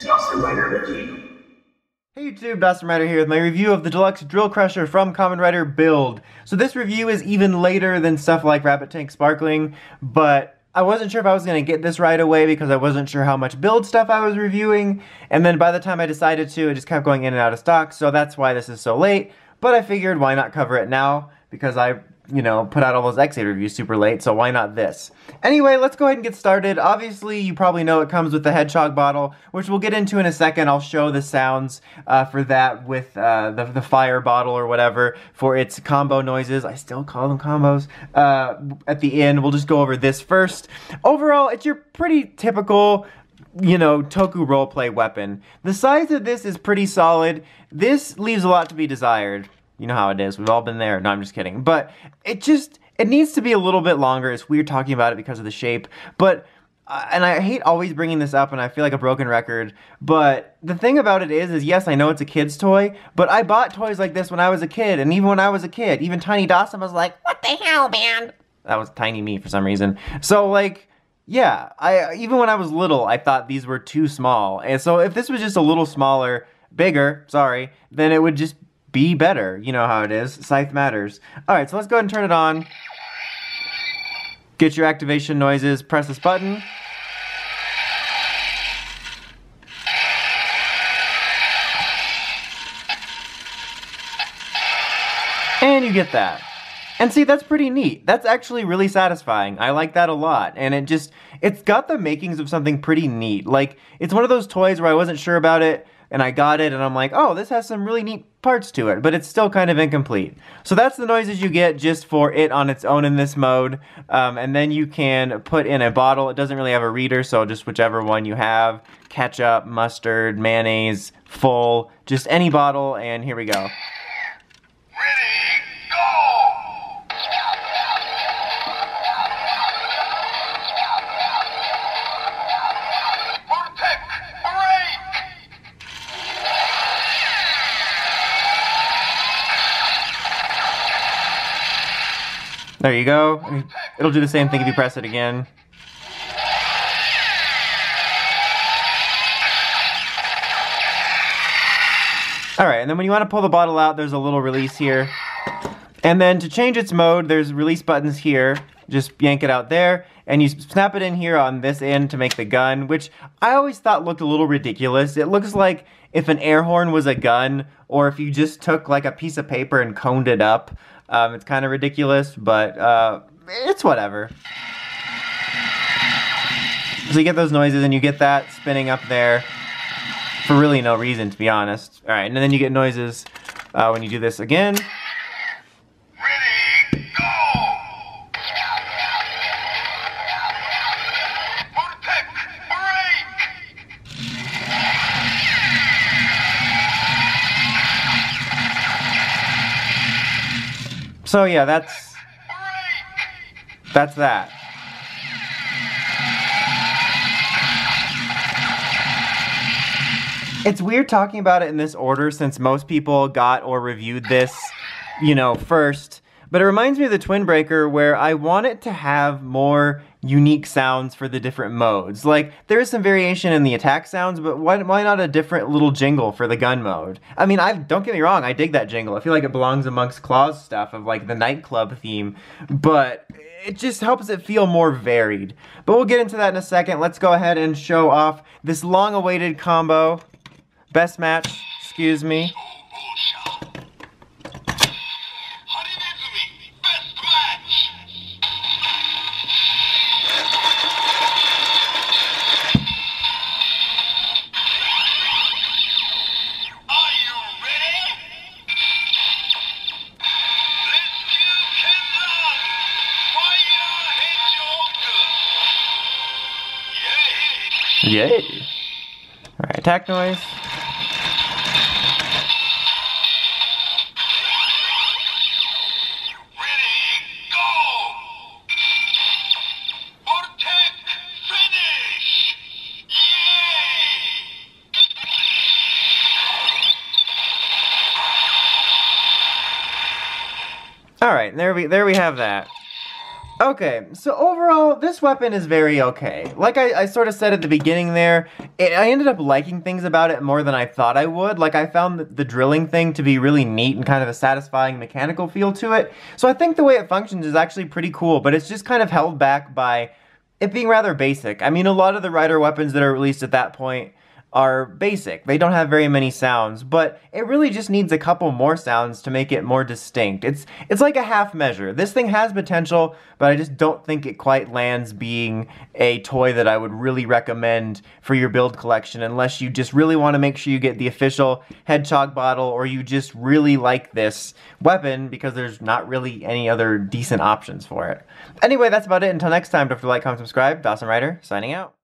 Kamen Rider Build. Hey YouTube, Kamen Rider here with my review of the Deluxe Drill Crusher from Kamen Rider Build. So this review is even later than stuff like Rabbit Tank Sparkling, but I wasn't sure if I was going to get this right away because I wasn't sure how much build stuff I was reviewing, and then by the time I decided to, it just kept going in and out of stock, so that's why this is so late. But I figured why not cover it now, because I put out all those X8 reviews super late, so why not this? Anyway, let's go ahead and get started. Obviously, you probably know it comes with the Hedgehog bottle, which we'll get into in a second. I'll show the sounds for that with the fire bottle or whatever for its combo noises. I still call them combos. At the end, we'll just go over this first. Overall, it's your pretty typical Toku roleplay weapon. The size of this is pretty solid. This leaves a lot to be desired. You know how it is. We've all been there. No, I'm just kidding. But it needs to be a little bit longer. It's weird talking about it because of the shape. But, and I hate always bringing this up, and I feel like a broken record. But the thing about it is yes, I know it's a kid's toy, but I bought toys like this when I was a kid. And even when I was a kid, even Tiny Dawson was like, "What the hell, man?" That was Tiny me for some reason. So, like, yeah, even when I was little, I thought these were too small. And so if this was just a little smaller, bigger, sorry, then it would just be better. You know how it is. Scythe matters. Alright, so let's go ahead and turn it on. Get your activation noises. Press this button. And you get that. And see, that's pretty neat. That's actually really satisfying. I like that a lot. And it's got the makings of something pretty neat. Like, it's one of those toys where I wasn't sure about it, and I got it, and I'm like, oh, this has some really neat parts to it, but it's still kind of incomplete. So that's the noises you get just for it on its own in this mode. And then you can put in a bottle. It doesn't really have a reader, so just whichever one you have. Ketchup, mustard, mayonnaise, full, just any bottle, and here we go. There you go. It'll do the same thing if you press it again. Alright, and then when you want to pull the bottle out, there's a little release here. And then to change its mode, there's release buttons here. Just yank it out there, and you snap it in here on this end to make the gun, which I always thought looked a little ridiculous. It looks like if an air horn was a gun, or if you just took like a piece of paper and coned it up. It's kind of ridiculous, but it's whatever. So you get those noises, and you get that spinning up there for really no reason, to be honest. Alright, and then you get noises when you do this again. Ready, go! Protect, break! So yeah, that's that. It's weird talking about it in this order since most people got or reviewed this, first. But it reminds me of the Twin Breaker, where I want it to have more unique sounds for the different modes. Like, there is some variation in the attack sounds, but why not a different little jingle for the gun mode? I mean, don't get me wrong, I dig that jingle. I feel like it belongs amongst Claw's stuff of, like, the nightclub theme. But it just helps it feel more varied. But we'll get into that in a second. Let's go ahead and show off this long-awaited combo. Best match, excuse me. Yay! Alright, attack noise. Ready, go! Protect, finish! Yay! Alright, there we have that. Okay, so overall, this weapon is very okay. Like I sort of said at the beginning there, I ended up liking things about it more than I thought I would. Like, I found the drilling thing to be really neat and kind of a satisfying mechanical feel to it. So I think the way it functions is actually pretty cool, but it's just kind of held back by it being rather basic. I mean, a lot of the Rider weapons that are released at that point are basic. They don't have very many sounds, but it really just needs a couple more sounds to make it more distinct. It's like a half measure. This thing has potential, but I just don't think it quite lands being a toy that I would really recommend for your build collection unless you just really want to make sure you get the official Hedgehog bottle, or you just really like this weapon because there's not really any other decent options for it. Anyway, that's about it. Until next time, don't forget to like, comment, subscribe. Dawson Rider, signing out.